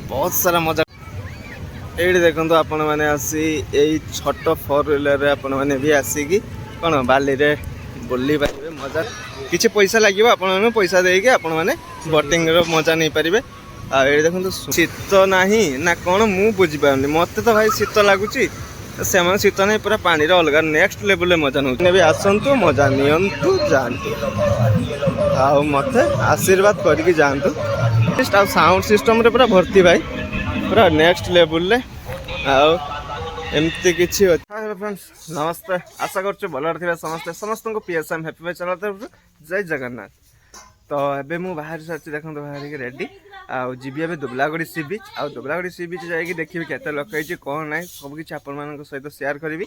बहुत सारा मजा ये देखो आपण मैंने आसी यही छोट 4 व्हीलर आपण मैंने भी आसिकी कौन बाली रे बुली पारे मजा किसी पैसा लगे आपण पैसा देके आपण मैंने बोटिंग मजा नहीं पारे ये देखो शीत ना ना कौन मु बुझीपार मत तो भाई शीत लगुच से शीत नहीं पूरा पानी अलग नेक्स्ट लेवल मजा नौ भी आसतु मजा नियंतु जातु आ मत आशीर्वाद करके जातु साउंड सिस्टम रे पूरा भर्ती भाई पूरा नेक्स्ट लेवल एमती किसी फ्रेंड्स नमस्ते आशा कर भल समस्ते समस्त को पीएसएम हैप्पी बाय चैनल तरफ जय जगन्नाथ। तो एबे मु बाहर सारी देखो बाहर रेडी आउ जीवी ए दुबलागढ़ी सी बीच आउ दुबलागढ़ी सी बीच जाकि देखिए केते लोक है कौन ना सब किसी आपण सहित शेयर करी।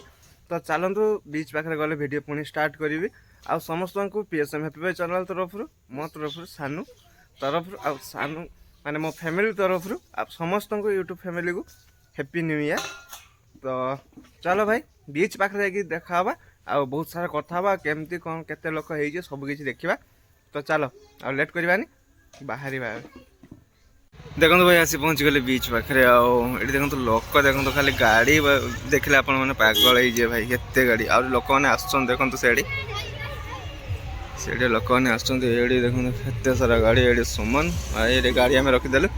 तो चलतु बीच पाखे गले वीडियो पुणी स्टार्ट करी आउ समस्त को पीएसएम हैप्पी बाय चैनल तरफ मो तरफ सानू तरफ आउ सानू माने मो फैमिली तरफ आप समस्त को यूट्यूब फैमिली को हैप्पी न्यू ईयर। तो चलो भाई बीच पाखे जाकि देखा आ बहुत सारा कथा केमती कौन केते लोक है सब किसी देखा। तो चलो आ लेट करवानी बाहरी देखो भाई आसी पहुँच गले बीच पाखे ये देखो लोक देखो खाली गाड़ी देखले आप पागल है भाई केते गाड़ी आ लोक मैंने आसुन देखो से लोक मैंने आसुँच देखो एत सारा गाड़ी ये सुमन ये गाड़ी आम रखीदेलु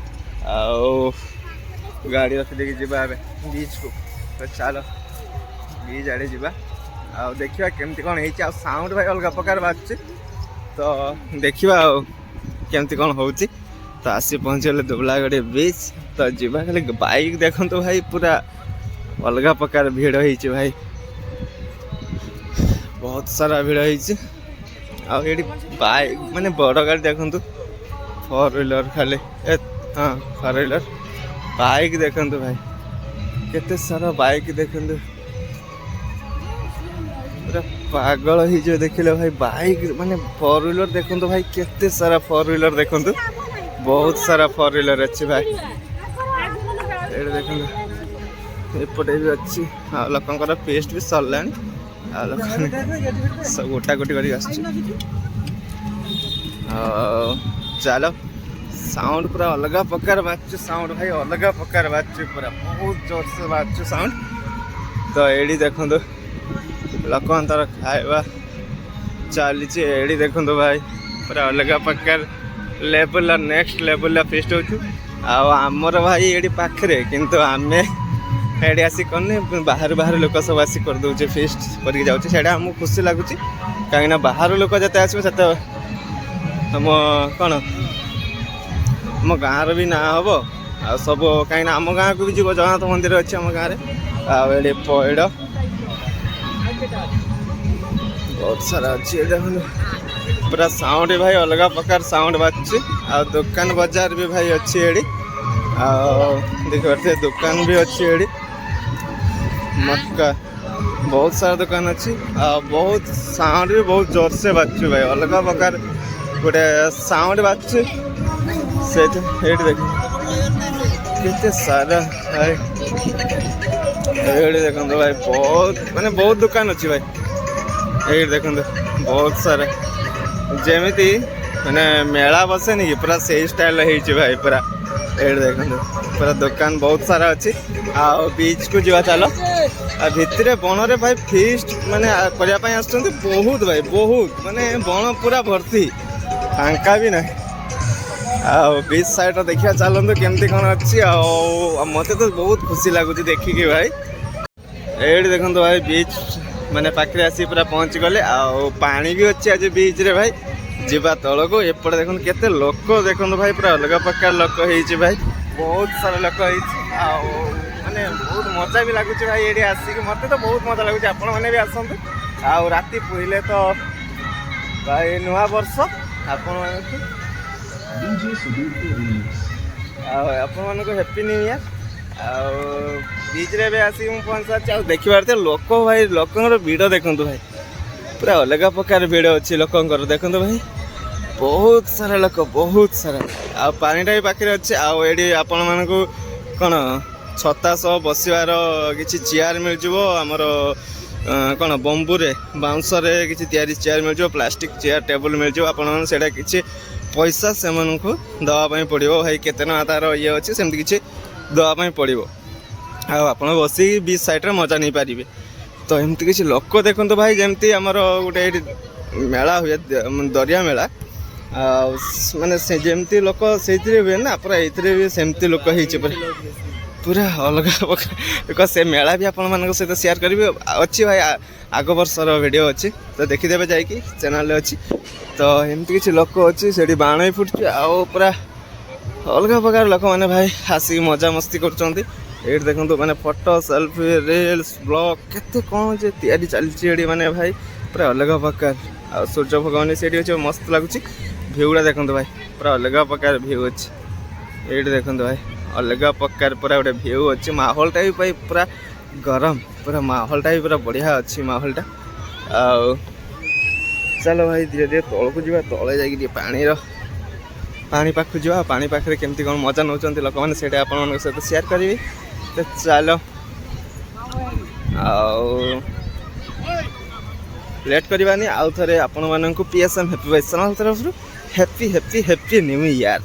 गाड़ी रखीदे जा बीच को। तो चलो बीच आड़े जा देखा केमती कौन है साउंड भाई अलग प्रकार बाजू। तो देखा केमती कौन हो तो आसी पहुँच गले दुबलागढ़ी बीच। तो जीवा खाली बाइक देखो तो भाई पूरा अलग प्रकार भिड़ है भाई बहुत सारा भिड़ है ये बाइक माने बड़ गाड़ी देखो 4 व्हीलर खाली हाँ 4 व्हीलर बाइक देखो भाई केते सारा बाइक देखो पूरा पागल ही जो देखिले भाई बाइक माने 4 व्हीलर देखो भाई केते सारा 4 व्हीलर देखो बहुत सारा 4 व्हीलर अच्छी भाई ये देखो एपटे भी अच्छी हाँ लोकंकर पेस्ट भी सरला सब गोटा गोटी कर चलो साउंड पूरा अलग प्रकार बाजू साउंड भाई अलग प्रकार बाजू पूरा बहुत जोर से बाजू साउंड। तो ये देखो लोक खाଇବା चली देखो भाई पूरा अलग प्रकार level next level fest Homer भाई ये पाखे किंतु आमे ये आसी कौन बाहर बाहर लोक सब आसी करदे फेस्ट करके जाऊँ आमको खुशी लगुच कहीं बाहर लोक जिते आसो से हम कौन आम गाँव भी ना हम आ सब कहीं आम गाँव को भी जीव जगन्नाथ मंदिर अच्छे आम गाँव में पैड़ बहुत सारा अच्छी देखो पूरा साउंड भाई अलग प्रकार साउंड बाजू आ दुकान बाजार भी भाई अच्छी एड़ी देख पारे दुकान भी अच्छी एड़ी मक्का बहुत सारा दुकान अच्छी बहुत साउंड भी बहुत जोर से बाजू भाई अलग प्रकार गोटे साउंड बाजू से देखो कितने सारा भाई ये देखो भाई बहुत माने बहुत दुकान अच्छी भाई ये देखो बहुत सारा जमीती मैंने मेला बसे नहीं कि पूरा से स्टाइल है भाई पूरा ये देखो पूरा दुकान बहुत सारा अच्छी आ बीच को जीवा चलो आ भितर बन रे भाई फीस्ट माने करने आसुँच बहुत भाई बहुत माने बन पूरा भर्ती फांका भी ना बीच साइड देखा चलते केमती कौन अच्छी मत तो बहुत खुशी लगुच देखिकी भाई ये देखो भाई बीच माने पाखे आसी पूरा पहुँच गले पानी भी अच्छी आज बीच रे भाई जीवा तल को एपटे देखो केते लोक देखो भाई पूरा अलग प्रकार लोक है भाई बहुत सारा लोक है माने बहुत मजा भी लगुच भाई ये आसिक मत तो बहुत मजा लगुच आपण मैंने भी आसतु राति पुहिले तो भाई नुआ वर्ष आपण को हैप्पी न्यू ईयर बीच रे भी आसिक पहुँच सारी देखी पारे लोक भाई लोकर भिड़ देखो भाई पूरा अलग प्रकार भिड़ अच्छी लोकर देखो भाई बहुत सारा लोक बहुत सारा पानीटा भी पाखे अच्छे आड़ी आपण मानक कौन छता सह बसवार किसी चेयर मिल जामर कौन बंबू रे बाउंस किसी तैयारी चेयर मिल जाव प्लास्टिक चेयर टेबल मिल जाव आपड़ा किसी पैसा से दवाई पड़ो भाई केते ना तार ये अच्छे सेमती किसी दवाई पड़ो आप बस बीच साइड मजा नहीं पारे। तो एमती किसी लोक देखो भाई जमती आमर गोटे मेला हुए दरिया मेला माने से जमती लोक से हुए ना पूरा ये भी सेमती लोक पूरा अलग प्रकार से मेला भी आपण मान सहित शेयर करी अच्छी भाई आग वर्षर वीडियो अच्छी तो देखीदे जा चैनल अच्छी। तो एमती किसी लोक अच्छी से बाण भी फुटुच पूरा अलग प्रकार लोक मैंने भाई आसिक मजा मस्ती कर देखो मैंने फोटो सेल्फी रील्स ब्लॉग केते कौन जे तैयारी चलती माने भाई पूरा अलग प्रकार आ सूर्य भगवान से अच्छे मस्त लगुच भ्यूटा देखो भाई पूरा अलग प्रकार भ्यू अच्छे ये देखो भाई अलग प्रकार पूरा गोटे भ्यू अच्छे माहौलटा भी भाई पूरा गरम पूरा माहौलटा भी पूरा बढ़िया अच्छी माहौलटा आ चलो भाई धीरे धीरे तौल को जा तले जा पानी पाखु जा पानी पाखे केमती कौन मजा नौ लोक मैंने से आप सहित शेयर करी। तो चलो लेट करवानी आउ थे आपण मानक पीएसएम हैप्पी भाई चैनल तरफ happy happy happy new year.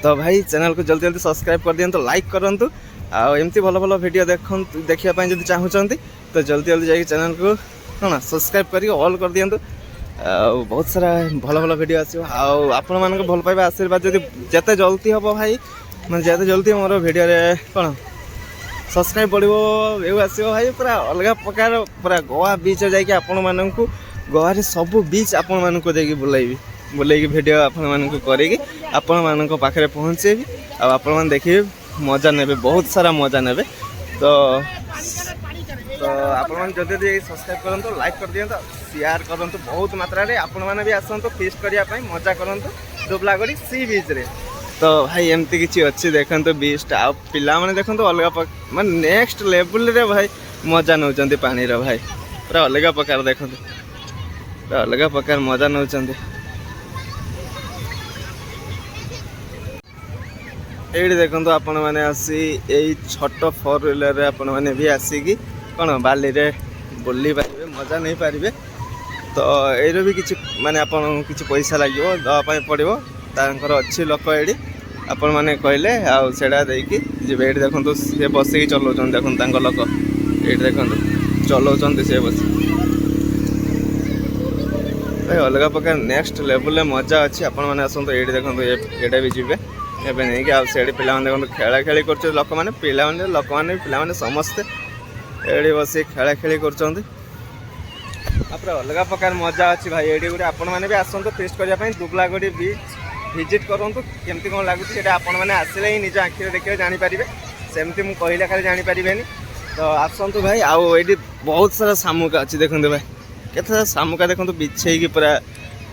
तो भाई चैनल को जल्दी जल्दी सब्सक्राइब कर दिंतु लाइक करंतु आमती भल भल वीडियो देखा जब चाहूँगी तो जल्दी जल्दी जाकि चैनल को कौन सब्सक्राइब कर ऑल कर दिंतु बहुत सारा भल भल वीडियो आसो आपण मानक भल पाइबा आशीर्वाद जब जिते जल्दी हम भाई मैं जिते जल्दी मोर वीडियो कौन सब्सक्राइब बढ़ो व्यू आसो भाई पूरा अलग प्रकार पूरा गोवा बीच जाकि आपण मानक गोवा रे सब बीच आपण मानक बुलाइबी बुलाई वीडियो आपण मानक करेगी आपण मानक पाखे पहुँचेबी आपण मैंने देखिए मजा ने बहुत सारा मजा ने। तो आपण मैंने जल्दी सब्सक्राइब करूँ लाइक कर दिखाँ शेयर करूँ बहुत मात्रा आपण मैंने भी आसतु फिस्ट करने मजा करूँ दुबलागढ़ी सी बीच रे। तो भाई एमती किसी अच्छी देखते बीच आ पिला मैंने देखो अलग मैं नेक्स्ट लेवल रे भाई मजा नौ पानी रे भाई पूरा अलग प्रकार देखते पूरा अलग प्रकार मजा नौ ये देखो आपण मैंने आसी यही छोट 4 व्हीलर आपण मैंने भी आसिकी कौन बाली रे बुली पारे मजा नहीं पारे। तो ये भी किसी माने आपन किसी पैसा लगे दवाई पड़ो तार अच्छी लोक ये आपण मैंने कहले आड़ा देखिए ये देखो सी बस चलाऊँ देखो लोक ये देखो चलाऊँ सी बस अलग प्रकार नेक्स्ट लेवल मजा अच्छी आपण मैंने आसतु ये देखो ये भी जी एवं नहीं कि आड़े पे देखो खेला खेली कर लोक मैंने पे लोक मैंने पे समस्ते ये बस खेला खेली कर अलग प्रकार मजा अच्छी भाई ये गोटे आपण मैंने भी आसतु फेस्ट करने दुबलागढ़ी बीच विजिट करूँ केमती कौन लगुच आपण मैंने आसले ही निज आखिरे देखिए जानीपारे सेमती मुझे कहले खाली जानीपारे। तो आसतु भाई आउ ये बहुत सारा शामुका अच्छी देखते भाई केते शामुका देखो बिछे पूरा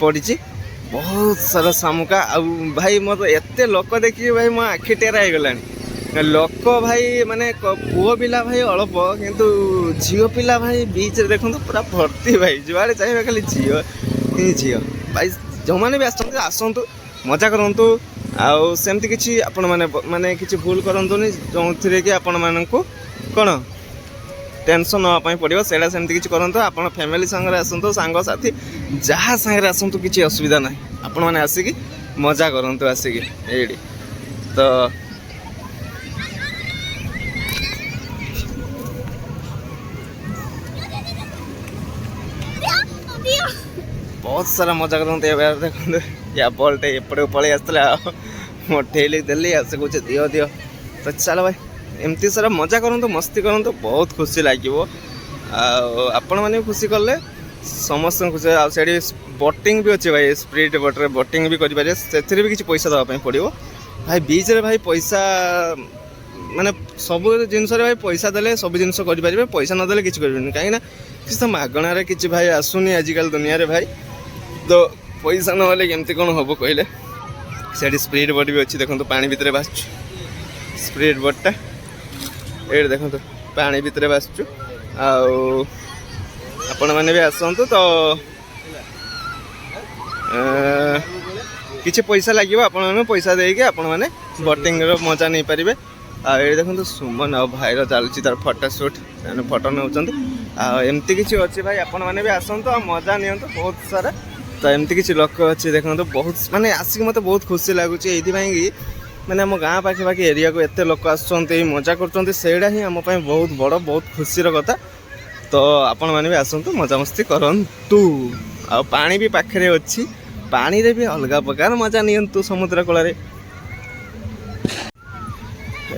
पड़ी बहुत सारा शामुका आ भाई मत एत लोक देखिए भाई मो आखि टेरा हो लोक भाई माने पुओ पिला भाई अल्प किंतु झील पिला भाई बीच रे देखो पूरा भर्ती भाई जुआड़े चाहिए खाली झील ही झील भाई जो मैंने भी आसतु मजा करूँ आमती किसी आपण माने किसी भूल करूँ जो थे कि आपण मानक कौन टेंशन नापी पड़ो से किसी करूँ आप फैमिली सांगे आसतु सांग साथी जहाँ सांगे आसतु किसी असुविधा ना आपण मैंने आसिकी मजा करूँ आसिकी ये। तो बहुत सारा मजा करूँ देखो या बॉलटे एपटे पलि आसला मोटेली देली आसे कुछ दियो दियो। तो चलो भाई एमती सारा मजा करूँ मस्ती करूँ बहुत खुशी लगे आपण मैंने खुशी कले समस्त खुशी आड़ी बोटिंग भी अच्छे भाई स्प्रीड बोट्रे बोटिंग भी करें से भी किसी पैसा देवाई पड़ो भाई बीच रे भाई पैसा माने सब जिनस भाई पैसा देले सब जिन करें पैसा नदेले किसी करें कहीं किसी तो मागणार किसी भाई आसुनी आजिकल दुनिया रे भाई। तो पैसा नहेले केमती कौन हम कहले से स्प्रीड बोट भी अच्छी देखो पानी भितर भासु स्प्रीड बोटा ये देखो पानी भितर भासु आपण मैंने भी आसतु। तो किसी पैसा लगे आपण पैसा देके आपण मैंने बोटिंग मजा नहीं पारे। ये देखो सुमन आ भाईर चलती तार फोटो सुट फोटो नौ एमती किसी अच्छे भाई आपण मैंने भी आसतु मजा नि बहुत सारा ତ ଏମିତି କିଛି ଲୋକ ଅଛି ଦେଖନ୍ତୁ ବହୁତ ମାନେ ଆସିକି ମୋତେ ବହୁତ ଖୁସି ଲାଗୁଛି ଏଇଥିପାଇଁ କି ମାନେ ଆମ ଗାଁ ପାଖାପାଖି ଏରିଆକୁ ଏତେ ଲୋକ ଆସୁଛନ୍ତି ମଜା କରୁଛନ୍ତି ସେଇଟା ହିଁ ଆମ ପାଇଁ ବହୁତ ବଡ଼ ବହୁତ ଖୁସିର କଥା। ତ ଆପଣମାନେ ବି ଆସନ୍ତୁ ମଜାମସ୍ତି କରନ୍ତୁ। ଆଉ ପାଣି ବି ପାଖରେ ଅଛି ପାଣିରେ ବି ଅଲଗା ପ୍ରକାର ମଜା ନିଅନ୍ତୁ ସମୁଦ୍ର କୂଳରେ।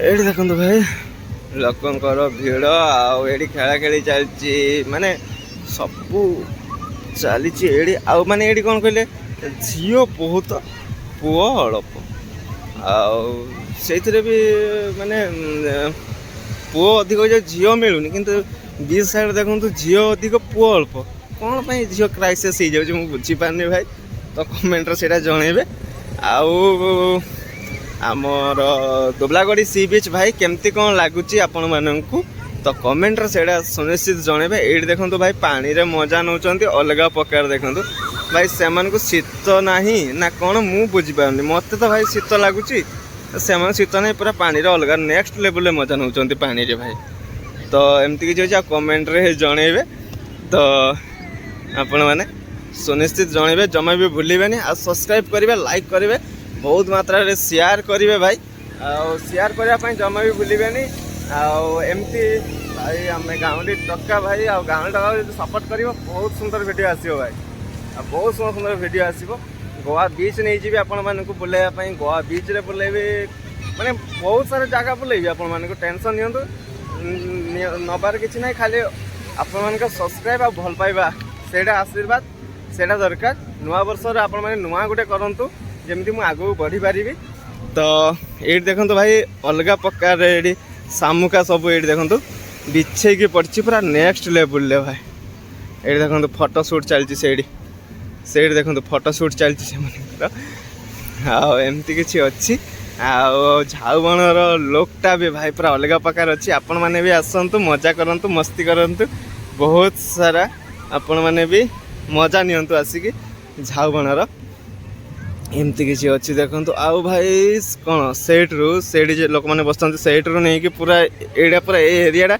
ଏଇଠି ଦେଖନ୍ତୁ ଭାଇ ଲୋକଙ୍କର ଭିଡ଼ ଆଉ ଏଇଠି ଖେଳା ଖେଳି ଚାଲିଛି ମାନେ ସବୁ ଚାଲିଛି ଏଇଠି। ଆଉ ମାନେ ଏଇଠି କ'ଣ କହିଲେ ଝିଅ ବହୁତ ପୁଅ ଅଳପ ଆଉ ସେଇଥିରେ ବି ମାନେ ପୁଅ ଅଧିକ ଯେ ଝିଅ ମିଳୁନି କିନ୍ତୁ ବିଚ୍ ସାଇଡ଼୍ ଦେଖନ୍ତୁ ଝିଅ ଅଧିକ ପୁଅ ଅଳ୍ପ କ'ଣ ପାଇଁ ଝିଅ କ୍ରାଇସିସ୍ ହେଇଯାଉଛି ମୁଁ ବୁଝିପାରୁନି ଭାଇ। ତ କମେଣ୍ଟରେ ସେଇଟା ଜଣେଇବେ। ଆଉ ଆମର ଦୁବଲାଗଡ଼ି ସି ବିଚ୍ ଭାଇ କେମିତି କ'ଣ ଲାଗୁଛି ଆପଣମାନଙ୍କୁ ତ କମେଣ୍ଟରେ ସେଇଟା ସୁନିଶ୍ଚିତ ଜଣେଇବେ। ଏଇଠି ଦେଖନ୍ତୁ ଭାଇ ପାଣିରେ ମଜା ନେଉଛନ୍ତି ଅଲଗା ପ୍ରକାର ଦେଖନ୍ତୁ ଭାଇ ସେମାନଙ୍କୁ ଶୀତ ନାହିଁ ନା କ'ଣ ମୁଁ ବୁଝିପାରୁନି। ମୋତେ ତ ଭାଇ ଶୀତ ଲାଗୁଛି ସେମାନେ ଶୀତ ନାହିଁ ପୁରା ପାଣିରେ ଅଲଗା ନେକ୍ସଟ ଲେବୁଲରେ ମଜା ନେଉଛନ୍ତି ପାଣିରେ ଭାଇ। ତ ଏମିତି କିଛି ଅଛି ଆଉ କମେଣ୍ଟରେ ଜଣେଇବେ। ତ ଆପଣମାନେ ସୁନିଶ୍ଚିତ ଜଣେଇବେ ଜମା ବି ଭୁଲିବେନି। ଆଉ ସବସ୍କ୍ରାଇବ୍ କରିବେ ଲାଇକ୍ କରିବେ ବହୁତ ମାତ୍ରାରେ ସେୟାର କରିବେ ଭାଇ। ଆଉ ସେୟାର କରିବା ପାଇଁ ଜମା ବି ଭୁଲିବେନି। ଆଉ ଏମିତି ଭାଇ ଆମେ ଗାଉଁଲି ଟକା ଭାଇ ଆଉ ଗାଉଁଲି ଟକା ଯଦି ସପୋର୍ଟ କରିବ ବହୁତ ସୁନ୍ଦର ଭିଡ଼ିଓ ଆସିବ ଭାଇ। ଆଉ ବହୁତ ସୁନ୍ଦର ସୁନ୍ଦର ଭିଡ଼ିଓ ଆସିବ। ଗୋଆ ବିଚ୍ ନେଇଯିବି ଆପଣମାନଙ୍କୁ ବୁଲାଇବା ପାଇଁ ଗୋଆ ବିଚ୍ରେ ବୁଲେଇବି ମାନେ ବହୁତ ସାରା ଜାଗା ବୁଲେଇବି ଆପଣମାନଙ୍କୁ ଟେନସନ୍ ନିଅନ୍ତୁ ନେବାର କିଛି ନାହିଁ। ଖାଲି ଆପଣମାନଙ୍କ ସବସ୍କ୍ରାଇବ୍ ଆଉ ଭଲ ପାଇବା ସେଇଟା ଆଶୀର୍ବାଦ ସେଇଟା ଦରକାର। ନୂଆ ବର୍ଷରେ ଆପଣମାନେ ନୂଆ ଗୋଟେ କରନ୍ତୁ ଯେମିତି ମୁଁ ଆଗକୁ ବଢ଼ିପାରିବି। ତ ଏଇଠି ଦେଖନ୍ତୁ ଭାଇ ଅଲଗା ପ୍ରକାର ଏଇଠି ଶାମୁକା ସବୁ ଏଇଠି ଦେଖନ୍ତୁ ବିଛେଇକି ପଡ଼ିଛି ପୁରା ନେକ୍ସଟ ଲେବୁଲରେ ଭାଇ। ଏଇଠି ଦେଖନ୍ତୁ ଫଟୋ ସୁଟ୍ ଚାଲିଛି ସେଇଠି ଦେଖନ୍ତୁ ଫଟୋ ସୁଟ୍ ଚାଲିଛି ସେମାନଙ୍କର। ଆଉ ଏମିତି କିଛି ଅଛି। ଆଉ ଝାଉବଣର ଲୁକ୍ଟା ବି ଭାଇ ପୁରା ଅଲଗା ପ୍ରକାର ଅଛି। ଆପଣମାନେ ବି ଆସନ୍ତୁ ମଜା କରନ୍ତୁ ମସ୍ତି କରନ୍ତୁ ବହୁତ ସାରା ଆପଣମାନେ ବି ମଜା ନିଅନ୍ତୁ ଆସିକି ଝାଉବଣର। ଏମିତି କିଛି ଅଛି ଦେଖନ୍ତୁ। ଆଉ ଭାଇ କ'ଣ ସେଇଠି ଯେ ଲୋକମାନେ ବସିଛନ୍ତି ସେଇଠରୁ ନେଇକି ପୁରା ଏଇଟା ପୁରା ଏଇ ଏରିଆଟା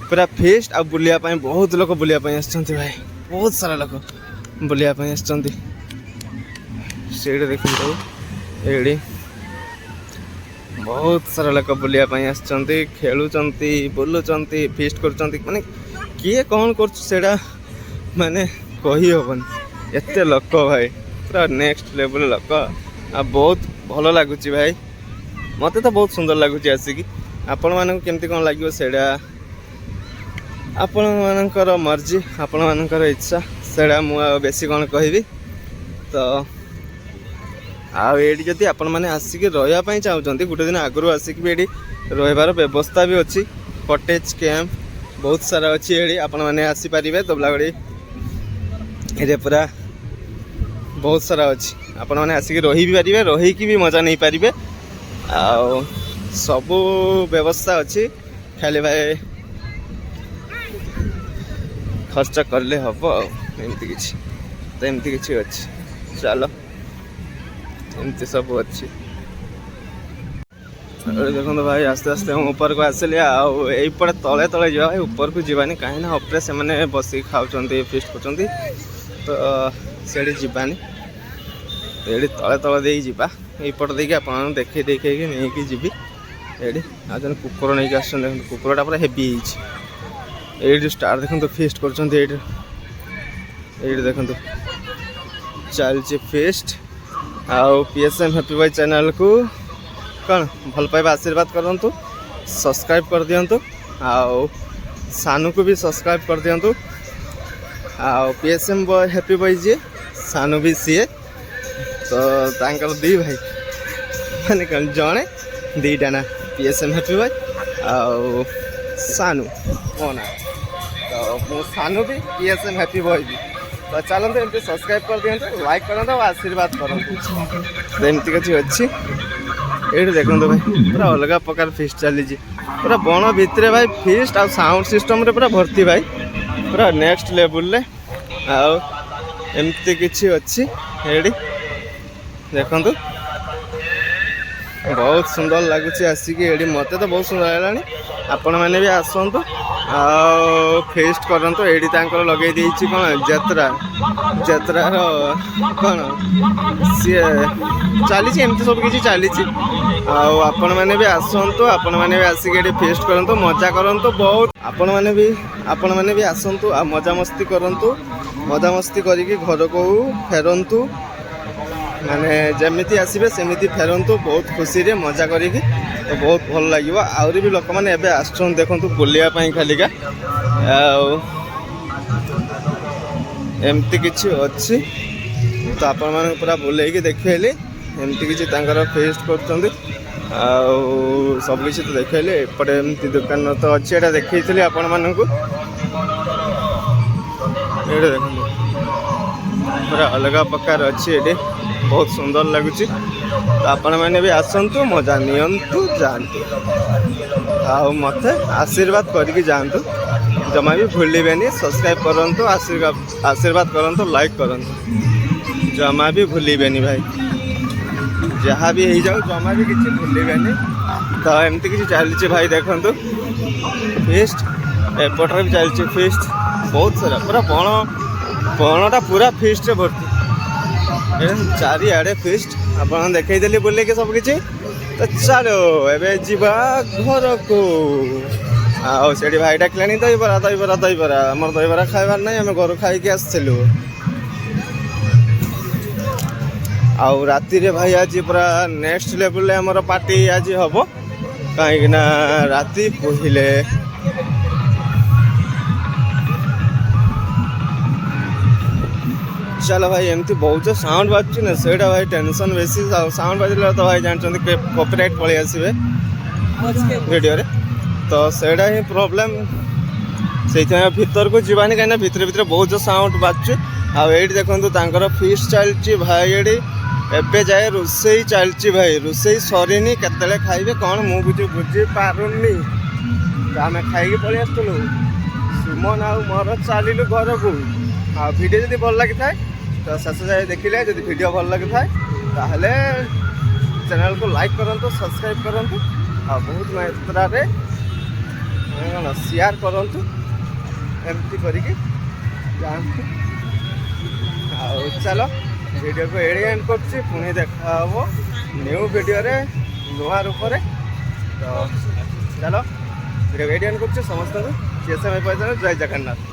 ପୁରା ଫିଷ୍ଟ ଆଉ ବୁଲିବା ପାଇଁ ବହୁତ ଲୋକ ବୁଲିବା ପାଇଁ ଆସିଛନ୍ତି ଭାଇ। ବହୁତ ସାରା ଲୋକ ବୁଲିବା ପାଇଁ ଆସିଛନ୍ତି ସେଇଠି ଦେଖନ୍ତୁ ଏଇଠି ବହୁତ ସାରା ଲୋକ ବୁଲିବା ପାଇଁ ଆସିଛନ୍ତି ଖେଳୁଛନ୍ତି ବୁଲୁଛନ୍ତି ଫିଷ୍ଟ କରୁଛନ୍ତି। ମାନେ କିଏ କ'ଣ କରୁଛି ସେଇଟା ମାନେ କହି ହେବନି ଏତେ ଲୋକ ଭାଇ ପୁରା ନେକ୍ସଟ ଲେବୁଲ ଲୋକ। ଆଉ ବହୁତ ଭଲ ଲାଗୁଛି ଭାଇ ମୋତେ ତ ବହୁତ ସୁନ୍ଦର ଲାଗୁଛି ଆସିକି। ଆପଣମାନଙ୍କୁ କେମିତି କ'ଣ ଲାଗିବ ସେଇଟା ଆପଣମାନଙ୍କର ମର୍ଜି ଆପଣମାନଙ୍କର ଇଚ୍ଛା ସେଇଟା ମୁଁ ଆଉ ବେଶୀ କ'ଣ କହିବି। ତ ଆଉ ଏଇଠି ଯଦି ଆପଣମାନେ ଆସିକି ରହିବା ପାଇଁ ଚାହୁଁଛନ୍ତି ଗୋଟେ ଦିନ ଆଗରୁ ଆସିକି ବି ଏଇଠି ରହିବାର ବ୍ୟବସ୍ଥା ବି ଅଛି। କଟେଜ କ୍ୟାମ୍ପ ବହୁତ ସାରା ଅଛି ଏଇଠି ଆପଣମାନେ ଆସିପାରିବେ। ଦୁବଲାଗଡ଼ି ଏରିଆ ପୁରା ବହୁତ ସାରା ଅଛି ଆପଣମାନେ ଆସିକି ରହି ବି ପାରିବେ ରହିକି ବି ମଜା ନେଇପାରିବେ। ଆଉ ସବୁ ବ୍ୟବସ୍ଥା ଅଛି ଖାଲି ଭାଇ ଖର୍ଚ୍ଚ କଲେ ହେବ। ଆଉ ଏମିତି କିଛି ଅଛି ଚାଲ ଏମିତି ସବୁ ଅଛି। ଦେଖନ୍ତୁ ଭାଇ ଆସ୍ତେ ଆସ୍ତେ ମୁଁ ଉପରକୁ ଆସିଲି। ଆଉ ଏଇପଟେ ତଳେ ଯିବା ଭାଇ ଉପରକୁ ଯିବାନି କାହିଁକି ନା ଉପରେ ସେମାନେ ବସିକି ଖାଉଛନ୍ତି ଫିଷ୍ଟ କରୁଛନ୍ତି ତ ସେଇଠି ଯିବାନି। ଏଇଠି ତଳେ ଦେଇକି ଯିବା ଏଇପଟ ଦେଇକି ଆପଣମାନଙ୍କୁ ଦେଖେଇକି ନେଇକି ଯିବି। ଏଇଠି ଆଉ ଜଣେ କୁକୁର ନେଇକି ଆସୁଛନ୍ତି ଦେଖନ୍ତୁ କୁକୁରଟା ପୁରା ହେଭି ହେଇଛି। ଏଇଠି ଷ୍ଟାର୍ ଦେଖନ୍ତୁ ଫିଷ୍ଟ କରୁଛନ୍ତି ଏଇଠି ଦେଖନ୍ତୁ ଚାଲିଛି ଫିଷ୍ଟ। ଆଉ PSM ହ୍ୟାପି ବୟ ଚ୍ୟାନେଲକୁ କ'ଣ ଭଲ ପାଇବା ଆଶୀର୍ବାଦ କରନ୍ତୁ ସବସ୍କ୍ରାଇବ୍ କରିଦିଅନ୍ତୁ। ଆଉ ସାନୁକୁ ବି ସବସ୍କ୍ରାଇବ୍ କରିଦିଅନ୍ତୁ। ଆଉ PSM ବୟ ହ୍ୟାପି ବୟ ଯିଏ ସାନୁ ବି ସିଏ ତ ତାଙ୍କର ଦୁଇ ଭାଇ ମାନେ କ'ଣ ଜଣେ ଦୁଇଟା ନା PSM ହ୍ୟାପି ବୟ ଆଉ ସାନୁ ମୋ ନା। ତ ମୁଁ ସାନୁ ବି PSM ହ୍ୟାପି ବୟ ବି। ତ ଚାଲନ୍ତୁ ଏମିତି ସବସ୍କ୍ରାଇବ୍ କରିଦିଅନ୍ତୁ ଲାଇକ୍ କରନ୍ତୁ ଆଉ ଆଶୀର୍ବାଦ କରନ୍ତୁ। ତ ଏମିତି କିଛି ଅଛି ଏଇଠି ଦେଖନ୍ତୁ ଭାଇ ପୁରା ଅଲଗା ପ୍ରକାର ଫିଷ୍ଟ ଚାଲିଛି ପୁରା ବଣ ଭିତରେ ଭାଇ ଫିଷ୍ଟ ଆଉ ସାଉଣ୍ଡ ସିଷ୍ଟମ୍ରେ ପୁରା ଭର୍ତ୍ତି ଭାଇ ପୁରା ନେକ୍ସଟ ଲେବୁଲରେ। ଆଉ ଏମିତି କିଛି ଅଛି ଏଇଠି ଦେଖନ୍ତୁ बहुत सुंदर लगुच आसिक ये मत तो बहुत सुंदर है आपण मैंने भी आसतु फेस्ट करतु ये लगे कौन जत्रा जत्रार कौन सी चली एमती सब किसी चली आपण मैंने भी आसतु आपण मैंने भी आसिक ये फेस्ट करतु मजा करतु बहुत आपण मैंने भी आसतु आ मजा मस्ती करतु मजा मस्ती करके घर को फेरतु माने जमीती आसबे सेमिति फेरतु बहुत खुशी रे मजा करी तो बहुत भल लगे आहरी भी लोक मैंने आसछन देखंतु बुलिया खालिका एमती किछि अछि तो आपण माने पूरा बुलेकी देखैले एमती किछि तांकर फेस्ट करछन्ती सब किछि तो देखैले एपटे एमती दुकान तो अछि एटा देखैथिले आपण मानकु एडे देखंतु पूरा अलग प्रकार अच्छी ये बहुत सुंदर लगुच तो आपण मैंने भी आसतु मजा नियंतु जातु मत आशीर्वाद करके जातु जमा भी भूलें सब्सक्राइब करंतु आशीर्वाद करंतु लाइक करंतु जमा भी भूलें भाई जहाँ भी हो जाओ जमा भी किसी भूलें तो एमती किसी चलती भाई देखंतु फेस्ट एपटर भी चलती फेस्ट बहुत सारा पूरा बणटा पूरा फिस्ट भर्ती चारिआडे फिस्ट आप देखईदेली बुले के सब किसी तो चलो एवं जीवा घर को आठ भाई डाकिला दहीबरा दहीबरा दहीबरा आम दहीबरा खाइबार ना आम घर खाई आसलु आउ राति रे भाई आज पूरा नेक्स्ट लेवल आमर पार्टी आज हम कहीं राति पहिले चलो भाई एमती बहुत साउंड बाजू ना से भाई टेंशन बेसी साउंड बाजिले तो भाई जानते कॉपीराइट पलि आसबे वीडियो रे तो सेटा ही प्रॉब्लम से भीतर को जीवानी कहीं भितर भितर बहुत साउंड बाजू आठ देखो तांकर फीस्ट चलती भाई ये एबे जाए रोसई चलती भाई रोसई सरीनी केतले खाइबे कौन मु बुझी पारुनी तो आम खाई पलि आसलु सुमन आ मोर चलू घर को वीडियो जब भल लगी था तो शेष जाए देखिले जब वीडियो भल लगी था ताहले चैनल को लाइक करंतु सब्सक्राइब करंतु आ बहुत मात्रा रे कौन शेयर करंतु एमती करके जानतु चलो वीडियो को एडी एंड करछि पुणी देखा हबो न्यू वीडियो रे नुआ रूप रे तो चलो वीडियो एडी एंड करछि समस्त जय जगन्नाथ।